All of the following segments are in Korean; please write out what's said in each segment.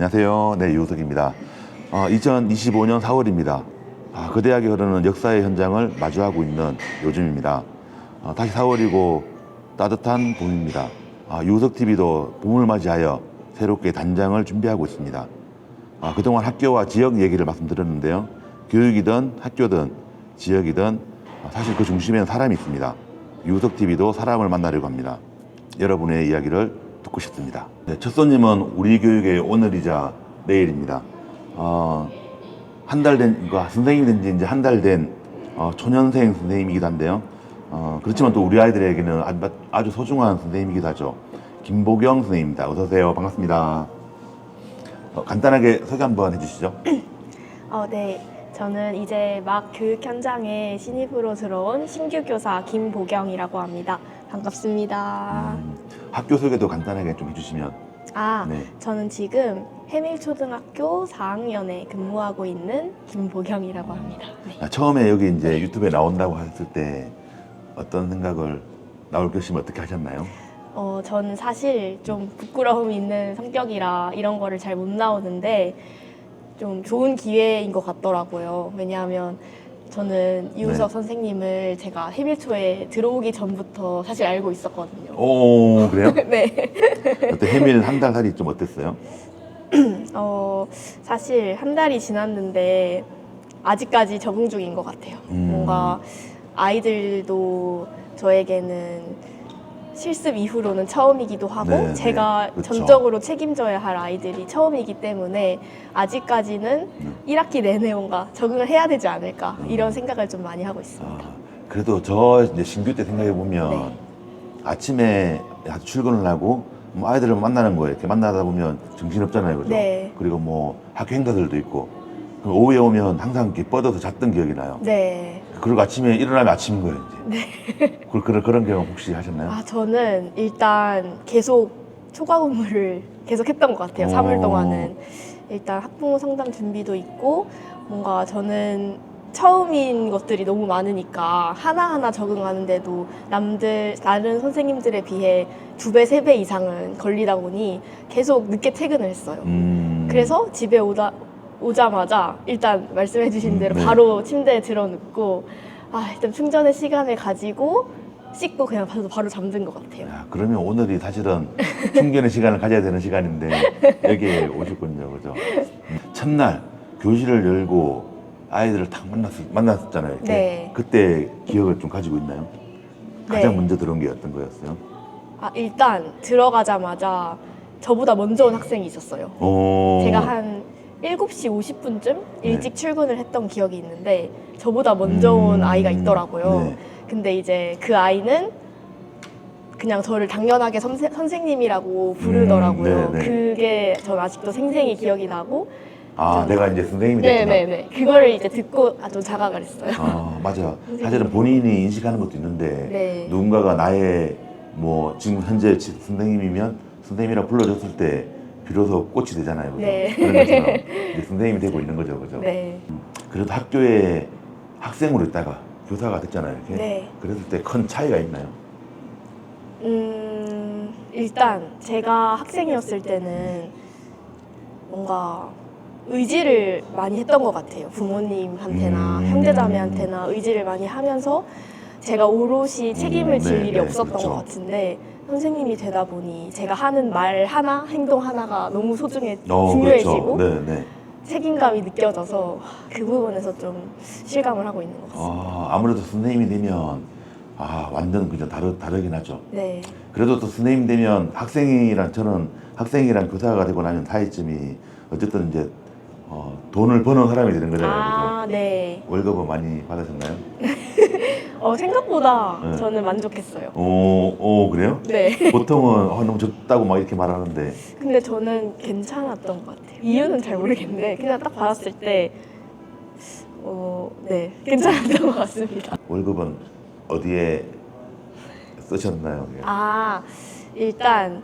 안녕하세요. 네, 유석입니다. 2025년 4월입니다. 거대하게 흐르는 역사의 현장을 마주하고 있는 요즘입니다. 다시 4월이고 따뜻한 봄입니다. 유석TV도 봄을 맞이하여 새롭게 단장을 준비하고 있습니다. 그동안 학교와 지역 얘기를 말씀드렸는데요. 교육이든 학교든 지역이든 사실 그 중심에는 사람이 있습니다. 유석TV도 사람을 만나려고 합니다. 여러분의 이야기를 듣고 싶습니다. 네, 첫 손님은 우리 교육의 오늘이자 내일입니다. 한 달 된, 그러니까 선생님이 된 지 이제 한 달 된 초년생 선생님이기도 한데요. 그렇지만 또 우리 아이들에게는 아주 소중한 선생님이기도 하죠. 김보경 선생님입니다. 어서 오세요. 반갑습니다. 간단하게 소개 한번 해주시죠. 네. 저는 이제 막 교육 현장에 신입으로 들어온 신규 교사 김보경이라고 합니다. 반갑습니다. 학교 소개도 간단하게 좀 해주시면. 네. 저는 지금 해밀초등학교 4학년에 근무하고 있는 김보경이라고 합니다. 네. 처음에 여기 이제 유튜브에 나온다고 했을 때 어떤 생각을 나올 결심을 어떻게 하셨나요? 저는 사실 좀 부끄러움이 있는 성격이라 이런 거를 잘 못 나오는데 좀 좋은 기회인 것 같더라고요. 왜냐하면 저는 이우석 선생님을 제가 해밀초에 들어오기 전부터 사실 알고 있었거든요. 오, 그래요? 네. 그때 해밀 한 달 살이 좀 어땠어요? 사실 한 달이 지났는데 아직까지 적응 중인 것 같아요. 뭔가 아이들도 저에게는 실습 이후로는 처음이기도 하고 네, 제가 그쵸. 전적으로 책임져야 할 아이들이 처음이기 때문에 아직까지는 1학기 내내 뭔가 적응을 해야 되지 않을까 이런 생각을 좀 많이 하고 있습니다. 그래도 저 이제 신규 때 생각해 보면 네. 아침에 출근을 하고 뭐 아이들을 만나는 거예요. 이렇게 만나다 보면 정신없잖아요, 그죠? 네. 그리고 뭐 학교 행사들도 있고 그럼 오후에 오면 항상 이렇게 뻗어서 잤던 기억이 나요. 네. 그리고 아침에 일어나면 아침인 거예요, 이제. 네. 그런 경험 혹시 하셨나요? 저는 일단 계속 초과 근무를 계속 했던 것 같아요. 3월 동안은. 일단 학부모 상담 준비도 있고 뭔가 저는 처음인 것들이 너무 많으니까 하나하나 적응하는데도 다른 선생님들에 비해 2배, 3배 이상은 걸리다 보니 계속 늦게 퇴근을 했어요. 그래서 집에 오자마자 일단 말씀해 주신 대로 네. 바로 침대에 들어눕고 일단 충전의 시간을 가지고 씻고 그냥 바로 잠든 것 같아요. 그러면 오늘이 사실은 충전의 시간을 가져야 되는 시간인데 여기에 오셨군요, 그죠? 첫날 교실을 열고 아이들을 딱 만났었잖아요. 이렇게. 네. 그때 기억을 좀 가지고 있나요? 가장 네. 먼저 들어온 게 어떤 거였어요? 일단 들어가자마자 저보다 먼저 온 학생이 있었어요. 제가 한 7시 50분쯤 일찍 출근을 했던 기억이 있는데 저보다 먼저 온 아이가 있더라고요. 네. 근데 이제 그 아이는 그냥 저를 당연하게 선생님이라고 부르더라고요. 네, 네. 그게 전 아직도 생생히 기억이 나고 내가 이제 선생님이 됐구나. 네네네. 그거를 이제 듣고 좀 자각을 했어요. 맞아. 사실은 본인이 인식하는 것도 있는데 네. 누군가가 나의 뭐 지금 현재 선생님이면 선생님이라 불러줬을 때 비로소 꽃이 되잖아요, 그죠? 네. 그런 것처럼 이제 선생님이 되고 있는 거죠, 그죠? 네. 그래도 학교에 학생으로 있다가 교사가 됐잖아요, 이렇게. 네. 그랬을 때 큰 차이가 있나요? 일단 제가 학생이었을 때는 뭔가 의지를 많이 했던 것 같아요. 부모님한테나 형제자매한테나 의지를 많이 하면서 제가 오롯이 책임을 질 네, 일이 네, 없었던 그렇죠. 것 같은데 선생님이 되다 보니 제가 하는 말 하나, 행동 하나가 너무 중요해지고 그렇죠. 네, 네. 책임감이 느껴져서 그 부분에서 좀 실감을 하고 있는 것 같습니다. 아무래도 선생님이 되면 완전 그냥 다르긴 하죠. 네. 그래도 또 선생님 되면 저는 학생이랑 교사가 되고 나면 차이점이 어쨌든 이제 돈을 버는 사람이 되는 거잖아요, 그죠? 네. 월급은 많이 받으셨나요? 생각보다 네. 저는 만족했어요. 그래요? 네. 보통은 너무 적다고 막 이렇게 말하는데 근데 저는 괜찮았던 것 같아요. 이유는 잘 모르겠는데 그냥 딱 받았을 때 네, 괜찮았던 것 같습니다. 월급은 어디에 쓰셨나요? 일단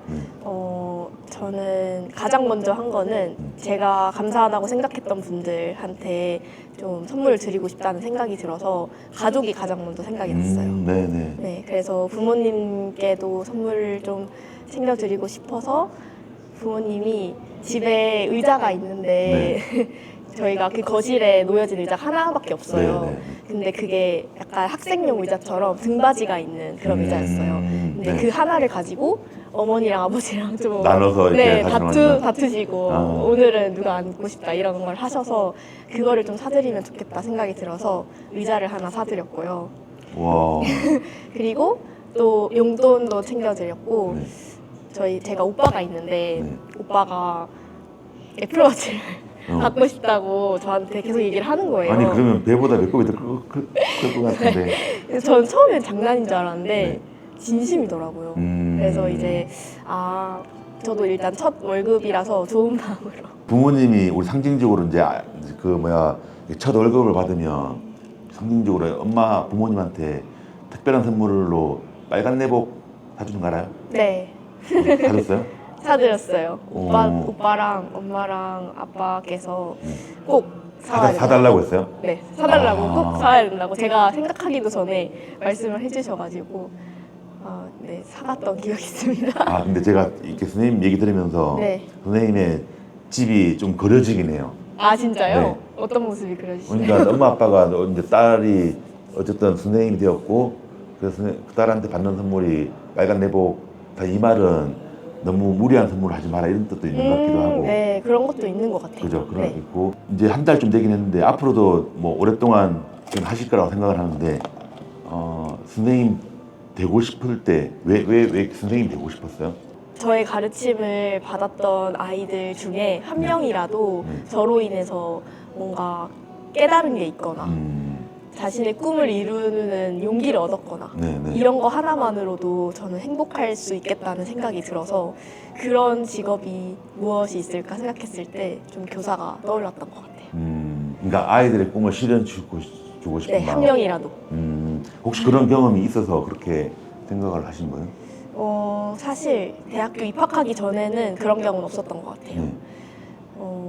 저는 가장 먼저 한 거는 제가 감사하다고 생각했던 분들한테 좀 선물을 드리고 싶다는 생각이 들어서 가족이 가장 먼저 생각이 났어요. 네네. 네, 그래서 부모님께도 선물을 좀 챙겨드리고 싶어서 부모님이 집에 의자가 있는데 저희가 그 거실에 놓여진 의자가 하나밖에 없어요. 네, 네. 근데 그게 약간 학생용 의자처럼 등받이가 있는 그런 의자였어요. 근데 네. 그 하나를 가지고 어머니랑 아버지랑 좀 나눠서 이렇게 사시는 다투시고 오늘은 누가 앉고 싶다 이런 걸 하셔서 그거를 좀 사드리면 좋겠다 생각이 들어서 의자를 하나 사드렸고요. 와. 그리고 또 용돈도 챙겨드렸고 네. 제가 오빠가 있는데 네. 오빠가 애플워치를 어. 갖고 싶다고 저한테 계속 얘기를 하는 거예요. 아니 그러면 배보다 배꼽이 더 클 것 같은데. 그래서 저는 처음엔 장난인 줄 알았는데 네. 진심이더라고요. 그래서 이제 저도 일단 첫 월급이라서 좋은 마음으로. 부모님이 우리 상징적으로 이제 첫 월급을 받으면 상징적으로 엄마 부모님한테 특별한 선물로 빨간 내복 사주는 거 알아요? 네, 사줬어요? 사드렸어요. 오. 오빠랑 엄마랑 아빠께서 꼭 사달라고 했어요? 네, 사달라고 아. 꼭 사야 된다고 제가 생각하기도 전에 말씀을 해주셔가지고 네, 사갔던 기억이 있습니다. 아 근데 제가 이렇게 선생님 얘기 들으면서 네. 선생님의 집이 좀 그려지긴 해요. 아 진짜요? 네. 어떤 모습이 그려지시나요? 그러니까 엄마 아빠가 이제 딸이 어쨌든 선생님이 되었고 그래서 그 딸한테 받는 선물이 빨간 내복 다 이 말은 너무 무리한 선물을 하지 마라 이런 뜻도 있는 것 같기도 하고. 네, 그런 것도 있는 것 같아요. 그죠. 그런 네. 게 있고 이제 한 달쯤 되긴 했는데 앞으로도 뭐 오랫동안 지금 하실 거라고 생각을 하는데 선생님 되고 싶을 때 왜 선생님 되고 싶었어요? 저의 가르침을 받았던 아이들 중에 한 명이라도 저로 인해서 뭔가 깨달은 게 있거나 자신의 꿈을 이루는 용기를 얻었거나 네네. 이런 거 하나만으로도 저는 행복할 수 있겠다는 생각이 들어서 그런 직업이 무엇이 있을까 생각했을 때 좀 교사가 떠올랐던 것 같아요. 그러니까 아이들의 꿈을 실현시키고 주고 싶은 네, 한 마음. 명이라도. 혹시 그런 경험이 있어서 그렇게 생각을 하신 거예요? 사실 대학교 입학하기 전에는 그런 경우는 없었던 것 같아요. 네.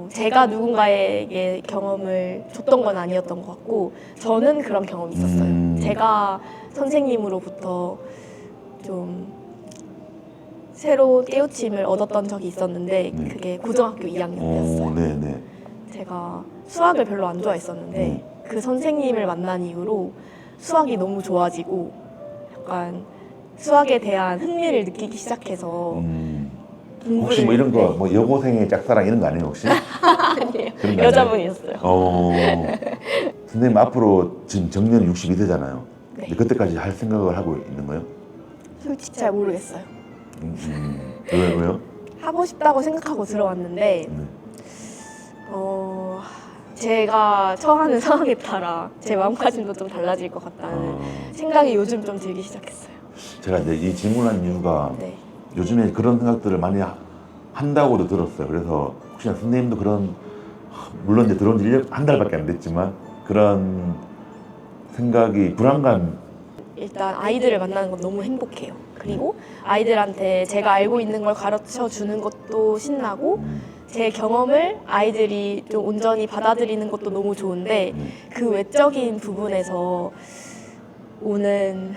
제가 누군가에게 경험을 줬던 건 아니었던 것 같고 저는 그런 경험이 있었어요. 제가 선생님으로부터 좀 새로 깨우침을 얻었던 적이 있었는데 그게 고등학교 2학년이었어요. 네네. 제가 수학을 별로 안 좋아했었는데 그 선생님을 만난 이후로 수학이 너무 좋아지고 약간 수학에 대한 흥미를 느끼기 시작해서 혹시 뭐 이런 거 뭐 여고생의 짝사랑 이런 거 아니에요 혹시? 아니에요. 그런 거 여자분이었어요. 선생님 앞으로 지금 정년 62세잖아요. 네. 그때까지 할 생각을 하고 있는 거예요? 솔직히 잘 모르겠어요. 왜요? 하고 싶다고 생각하고 들어왔는데 제가 처하는 상황에 따라 제 마음가짐도 좀 달라질 것 같다는 생각이 요즘 좀 들기 시작했어요. 제가 이제 이 질문한 이유가 네. 요즘에 그런 생각들을 많이 한다고도 들었어요. 그래서 혹시나 선생님도 그런 물론 이제 들어온 지 한 달밖에 안 됐지만 그런 생각이 불안감. 일단 아이들을 만나는 건 너무 행복해요. 그리고 아이들한테 제가 알고 있는 걸 가르쳐 주는 것도 신나고 제 경험을 아이들이 좀 온전히 받아들이는 것도 너무 좋은데 그 외적인 부분에서 오는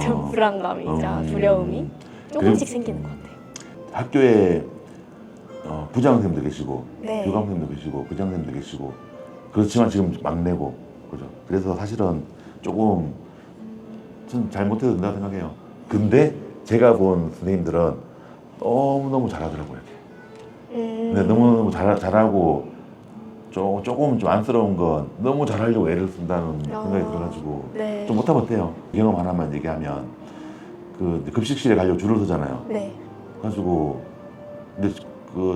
좀 불안감이자 두려움이 조금씩 생기는 것 같아요. 학교에 부장 선생님도 계시고 네. 교감 선생님도 계시고 부장 선생님도 계시고 그렇지만 지금 막내고 그죠. 그래서 사실은 조금 전 잘못해도 된다고 생각해요. 근데 제가 본 선생님들은 너무너무 잘하더라고요. 근데 너무너무 잘하고 조금 좀 안쓰러운 건 너무 잘하려고 애를 쓴다는 생각이 들어가지고 네. 좀 못하면 어때요? 경험 하나만 얘기하면 그 급식실에 가려고 줄을 서잖아요. 네. 그래가지고 근데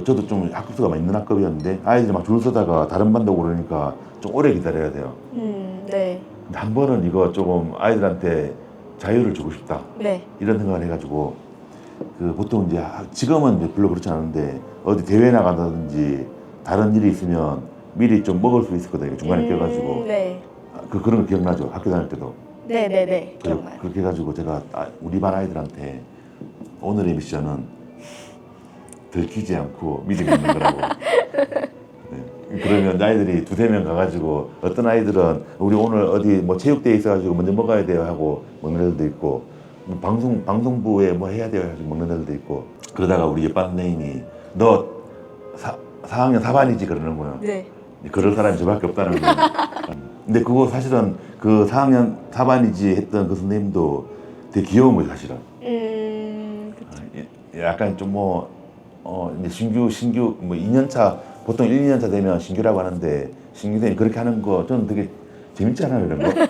저도 좀 학급수가 막 있는 학급이었는데 아이들이 막 줄 서다가 다른 반도 그러니까 좀 오래 기다려야 돼요. 네. 근데 한 번은 이거 조금 아이들한테 자유를 주고 싶다 네. 이런 생각을 해가지고 보통 이제 지금은 이제 별로 그렇지 않은데 어디 대회 나간다든지 다른 일이 있으면 미리 좀 먹을 수 있었거든요. 중간에 껴가지고 네. 그런 거 기억나죠? 학교 다닐 때도. 네네네. 기억나요. 그렇게 해가지고 제가 우리 반 아이들한테 오늘의 미션은 들키지 않고 미리 먹는 거라고. 네. 그러면 아이들이 두세 명 가가지고 어떤 아이들은 우리 오늘 어디 뭐 체육대회 있어가지고 먼저 먹어야 돼요 하고 먹는 애들도 있고 방송부에 뭐 해야 돼요 해가지고 먹는 애들도 있고 그러다가 우리 옆반 선생님이 너 4학년 4반이지 그러는 거예요. 네. 그럴 사람이 저밖에 없다는 거예요. 근데 그거 사실은 그 4학년 4반이지 했던 그 선생님도 되게 귀여운 거예요, 사실은. 약간 좀 이제 신규 뭐 2년차 보통 1, 2년차 되면 신규라고 하는데 신규 선생님 그렇게 하는 거 저는 되게 재밌지 않아요, 이런 거? 네.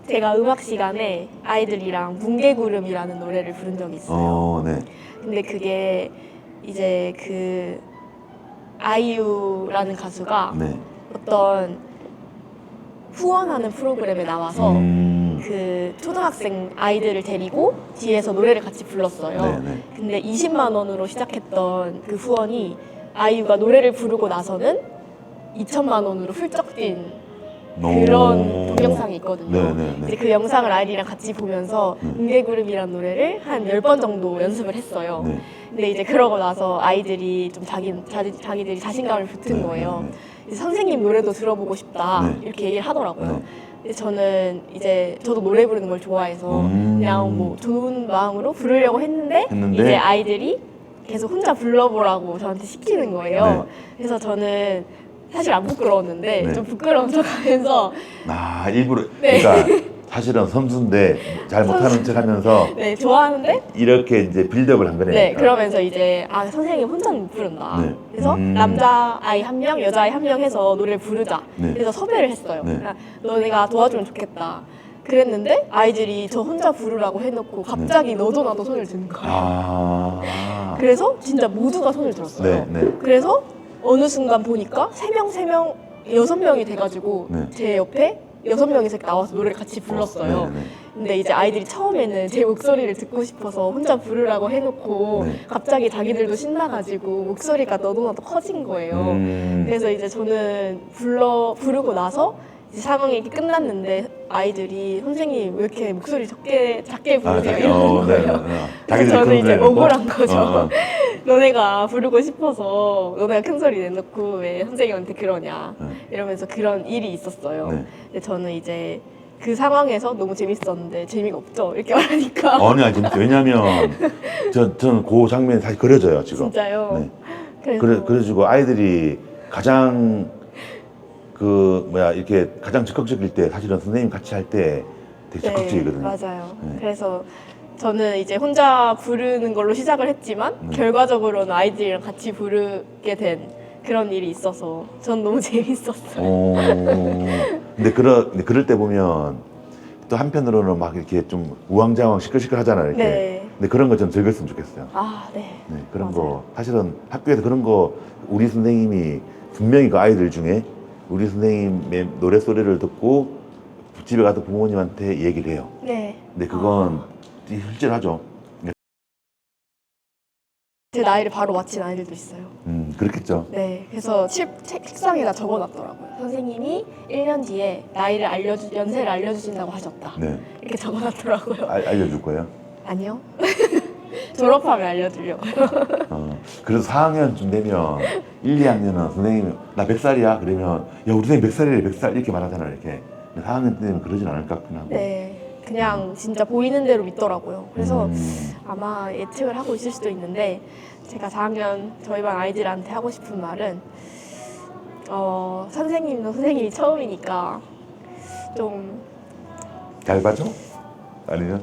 제가 음악 시간에 아이들이랑 뭉게구름이라는 노래를 부른 적이 있어요. 네. 근데 그게 이제 그 아이유라는 가수가 네. 어떤 후원하는 프로그램에 나와서 그 초등학생 아이들을 데리고 뒤에서 노래를 같이 불렀어요. 네네. 근데 20만 원으로 시작했던 그 후원이 아이유가 노래를 부르고 나서는 2천만 원으로 훌쩍 뛴 그런 동영상이 있거든요. 네네네. 이제 그 영상을 아이들이랑 같이 보면서 뭉게구름이라는 노래를 한 10번 정도 연습을 했어요. 네. 근데 이제 그러고 나서 아이들이 좀 자기들이 자신감을 붙은 거예요. 이제 선생님 노래도 들어보고 싶다 네. 이렇게 얘기를 하더라고요. 네. 근데 저는 이제 저도 노래 부르는 걸 좋아해서 그냥 뭐 좋은 마음으로 부르려고 했는데 이제 아이들이 계속 혼자 불러보라고 저한테 시키는 거예요. 네. 그래서 저는 사실 안 부끄러웠는데 네. 좀 부끄러운 척하면서 일부러 네. 그러니까 사실은 선수인데 잘 못하는 척하면서 네 좋아하는데 이렇게 이제 빌드업을 한 거네요. 네 그러면서 이제 선생님 혼자는 못 부른다. 네. 그래서 남자 아이 한 명, 여자 아이 한 명 해서 노래를 부르자. 네. 그래서 섭외를 했어요. 네. 그러니까 너네가 도와주면 좋겠다. 그랬는데 아이들이 저 혼자 부르라고 해놓고 갑자기 너도 나도 손을 드는 거예요. 그래서 진짜 모두가 손을 들었어요. 네, 네. 그래서 어느 순간 보니까 3명, 6명이 돼가지고 네. 제 옆에 6명이서 나와서 노래를 같이 불렀어요. 네, 네. 근데 이제 아이들이 처음에는 제 목소리를 듣고 싶어서 혼자 부르라고 해놓고 네. 갑자기 자기들도 신나가지고 목소리가 너도 나도 커진 거예요. 그래서 이제 저는 부르고 나서 이제 상황이 이렇게 끝났는데 아이들이 선생님 왜 이렇게 목소리 작게 부르세요? 이러는 거예요. 그래서 저는 이제 억울한 거죠. 너네가 부르고 싶어서 너네가 큰 소리 내놓고 왜 선생님한테 그러냐 이러면서 그런 일이 있었어요. 네. 근데 저는 이제 그 상황에서 너무 재밌었는데 재미가 없죠 이렇게 말하니까. 아니 재밌어요. 왜냐면 저는 그 장면이 다시 그려져요 지금. 진짜요? 네. 그래서 그래가지고 아이들이 가장 이렇게 가장 적극적일 때 사실은 선생님 같이 할 때 되게 적극적이거든요. 맞아요. 네. 그래서 저는 이제 혼자 부르는 걸로 시작을 했지만 결과적으로는 아이들이랑 같이 부르게 된 그런 일이 있어서 전 너무 재밌었어요. 근데 그럴 때 보면 또 한편으로는 막 이렇게 좀 우왕좌왕 시끌시끌 하잖아요. 이렇게. 네. 근데 그런 거 좀 즐겼으면 좋겠어요. 네. 네, 그런 맞아요. 거 사실은 학교에서 그런 거 우리 선생님이 분명히 그 아이들 중에 우리 선생님의 노래 소리를 듣고 집에 가서 부모님한테 얘기를 해요. 네. 근데 그건 실제로 하죠. 제 나이를 바로 맞힌 아이들도 있어요. 그렇겠죠. 네. 그래서 책상에다 적어놨더라고요. 선생님이 1년 뒤에 연세를 알려주신다고 하셨다. 네. 이렇게 적어놨더라고요. 알려줄 거예요. 아니요. 졸업하면 알려주려고요. 그래서 4학년쯤 되면 1, 2학년은 선생님이 나 100살이야 그러면 야 우리 선생님 100살이래 100살 이렇게 말하잖아요. 이렇게. 근데 4학년 때 되면 그러진 않을 것 같긴 하고. 네. 그냥 진짜 보이는 대로 믿더라고요. 그래서 아마 예측을 하고 있을 수도 있는데 제가 4학년 저희 반 아이들한테 하고 싶은 말은 선생님도 선생님이 처음이니까 좀 잘 봐줘? 아니요?